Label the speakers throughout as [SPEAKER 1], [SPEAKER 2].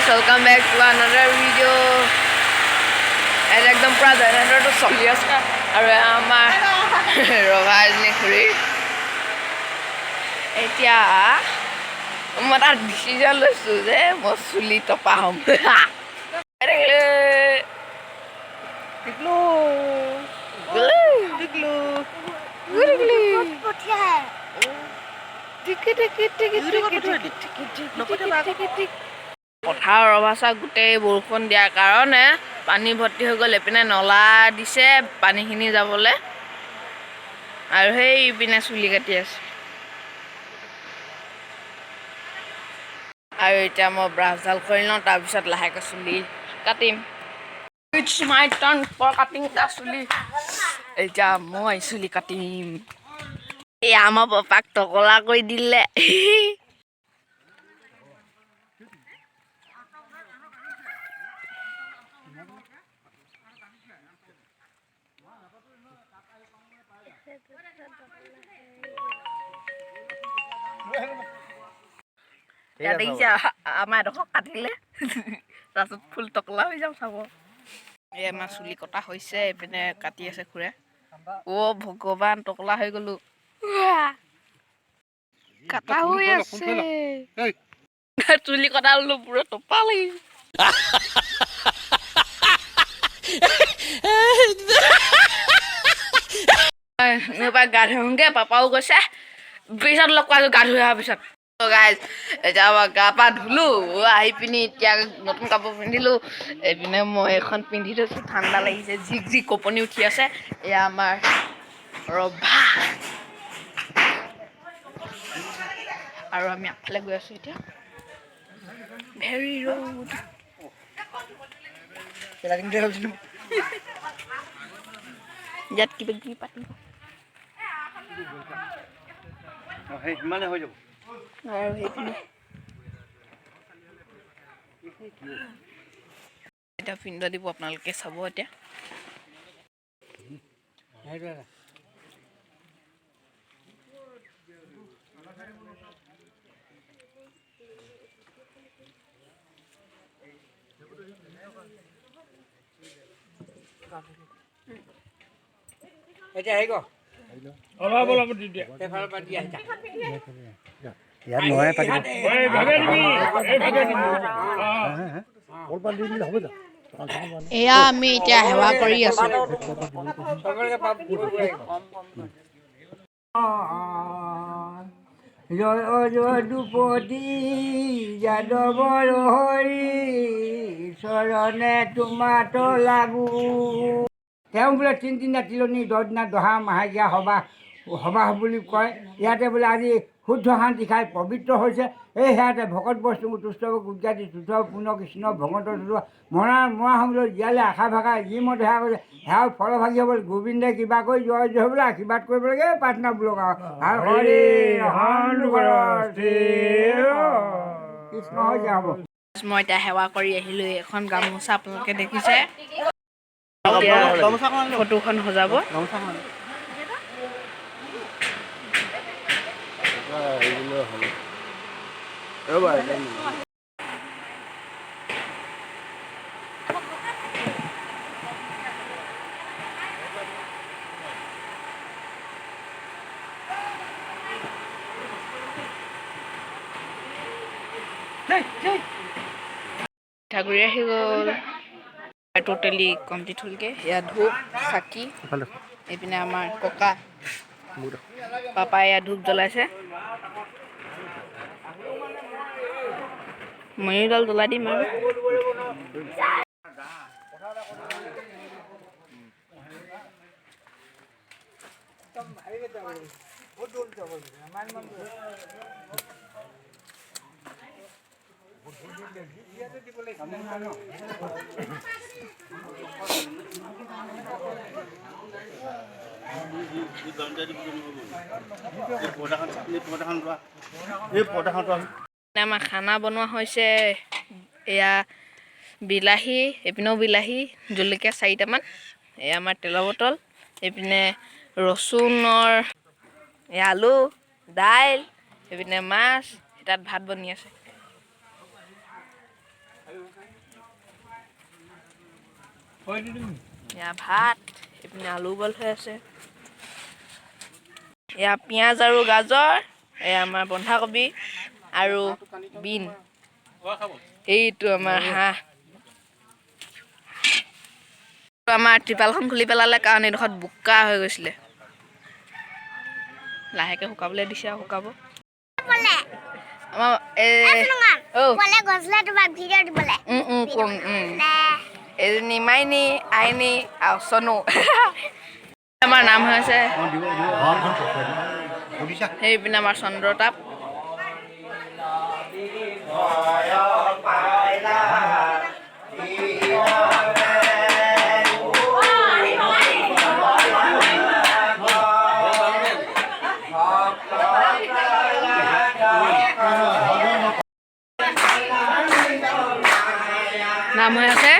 [SPEAKER 1] guys, welcome back to another video. And একদম পুৰা জেনেৰেটৰটো চলি আছে আৰু আমাৰ ৰভা এজনী খুৰী এতিয়া মই এটা ডিচিজন লৈছোঁ যে মই চুলি টপা হ'ম পথাৰৰ অৱস্থা গোটেই বৰষুণ দিয়াৰ কাৰণে পানী ভৰ্তি হৈ গ'ল। এপিনে নলা দিছে পানীখিনি যাবলৈ আৰু সেই ইপিনে চুলি কাটি আছে আৰু এতিয়া মই ব্ৰাছডাল কৰি লওঁ, তাৰপিছত লাহেকৈ চুলি কাটিম। It's my turn for cutting the চুলি। এতিয়া মই চুলি কাটিম। এই আমাৰ পাপাক টকলা কৰি দিলে। দেখিছে আমাৰ এডোখৰ কাটিলে তাৰপিছত ফুল টকলা হৈ যাম চাব। এই আমাৰ চুলি কটা হৈছে, এইপিনে কাটি আছে খুৰে। অ' ভগৱান, টকলা হৈ গ'লো। কাটা হৈ আছে চুলি কটা ললো পুৰা টপা লাগিছে। গা ধুওঁগে, পাপাও গৈছে। পিছত লগ পাইছোঁ গা ধুই অহাৰ পিছত। গাইজ এতিয়া মই গা পা ধুলো, আহি পিনি এতিয়া নতুন কাপোৰ পিন্ধিলোঁ। এইপিনে মই এখন পিন্ধি থৈছোঁ, ঠাণ্ডা লাগিছে, জিক জিক কপনি উঠি আছে। এয়া আমাৰ ৰভা আৰু আমি আগফালে গৈ আছোঁ এতিয়া। ভেৰি ৰোড ইয়াত কিবা কিবি পাতিব আৰু সেইপিনে এতিয়া পিন্ধা দিব, আপোনালোকে চাব এতিয়া।
[SPEAKER 2] এতিয়া আহি গ'ল
[SPEAKER 3] অলপ অলপ দি দিয়া।
[SPEAKER 2] এফালৰ পৰা দি আহিছা
[SPEAKER 4] ইয়াত নহয় পাতিব
[SPEAKER 3] এই ভাগে দিবি, এই ভাগে দিবি।
[SPEAKER 4] কলপাত দি দিলে হ'ব যা
[SPEAKER 1] এয়া আমি এতিয়া সেৱা কৰি আছোঁ।
[SPEAKER 2] চবকে পাপ জয় যদুপতি যাদৱৰ হৰি চৰণে তোমাত লাগো। তেওঁ বোলে তিনিদিনা তিলনি 10 দিনা দহা মাহেকীয়া সবাহ বুলি কয়। ইয়াতে বোলে আজি শুদ্ধ শান্তি খাই পবিত্ৰ হৈছে। এই সেয়াতে ভকত বস্তু তুষ্ট গুজৰাটী তুষ্ট পূৰ্ণ কৃষ্ণ ভগৱন্ত মৰা সময়লৈ জীয়ালে আশা ভাষা যি মত সেৱা কৰিছে সেয়াও ফলভাগী হ'ব। গোবিন্দে কিবা কৰি জয় জয় বোলে আশীৰ্বাদ কৰিব লাগে, প্ৰাৰ্থনা বোলক আৰু কৃষ্ণ হৈ যাব।
[SPEAKER 1] মই এতিয়া সেৱা কৰি আহিলোঁ। এখন গামোচা আপোনালোকে দেখিছে, ফটোখন সজাব। পিঠাগুৰি আহি গ'ল, টোটেলি কমপ্লিট হ'লগৈ। ইয়াত ধূপ চাকি, এইপিনে আমাৰ ককা পাপাই ইয়াত ধূপ জ্বলাইছে, ময়ো এডাল জ্বলাই দিম আৰু। আমাৰ খানা বনোৱা হৈছে। এয়া বিলাহী, এইপিনেও বিলাহী, জলকীয়া 4টামান, এয়া আমাৰ তেলৰ বটল, এইপিনে ৰচুনৰ, এয়া আলু, দাইল, এইপিনে মাছ, তাত ভাত বনি আছে। এয়া ভাত এইপিনে আলু বইল হৈ আছে এয়া পিঁয়াজ আৰু গাজৰ এয়া আমাৰ বন্ধাকবি আৰু বিন এইটো আমাৰ হাঁহ আমাৰ ত্ৰিপালখন খুলি পেলালে কাৰণ এইডোখৰত বোকা হৈ গৈছিলে লাহেকৈ শুকাবলৈ দিছে আৰু শুকাব এজনী মাইনী আইনী আৰু চনু আমাৰ নাম হৈ আছে সেইপিনে আমাৰ চন্দ্ৰতাপ নাম হৈ আছে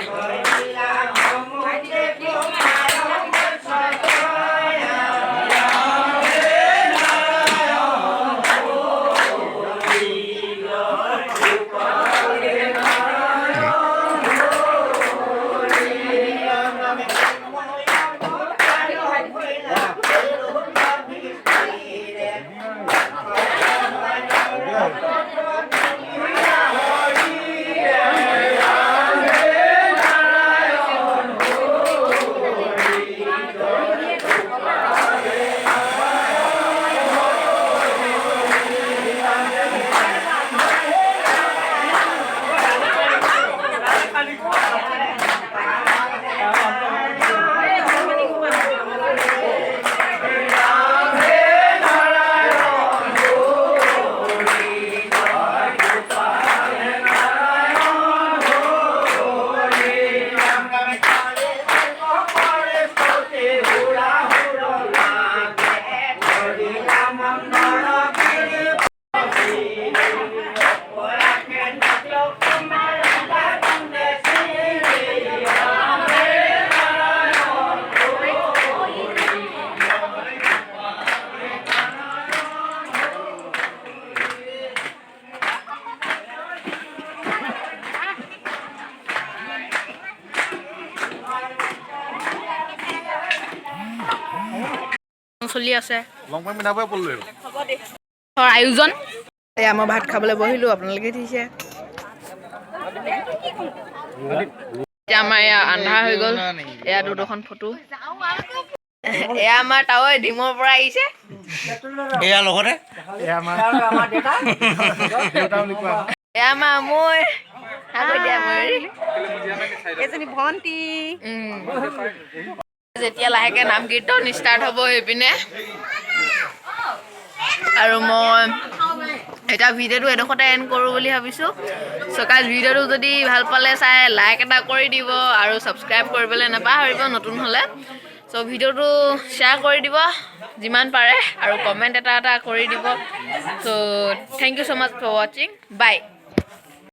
[SPEAKER 1] চলি আছে আয়োজন এয়া মই ভাত খাবলৈ বহিলোঁ আপোনালোকে দিছে এতিয়া আমাৰ এয়া আন্ধাৰ হৈ গ'ল এয়া দুখন ফটো এয়া আমাৰ তাৱৈ ডিমৰ পৰা আহিছে
[SPEAKER 4] এয়া লগতে
[SPEAKER 1] এয়া আমাৰ মই এজনী ভণ্টি যেতিয়া লাহেকৈ নাম কীৰ্তন ষ্টাৰ্ট হ'ব সেইপিনে আৰু মই এতিয়া ভিডিঅ'টো এডোখৰতে এণ্ড কৰোঁ বুলি ভাবিছোঁ চ' গাইজ ভিডিঅ'টো যদি ভাল পালে চাই লাইক এটা কৰি দিব আৰু ছাবস্ক্ৰাইব কৰিবলৈ নাপাহৰিব নতুন হ'লে চ' ভিডিঅ'টো শ্বেয়াৰ কৰি দিব যিমান পাৰে আৰু কমেণ্ট এটা কৰি দিব so' thank you so' much for ৱাচিং বাই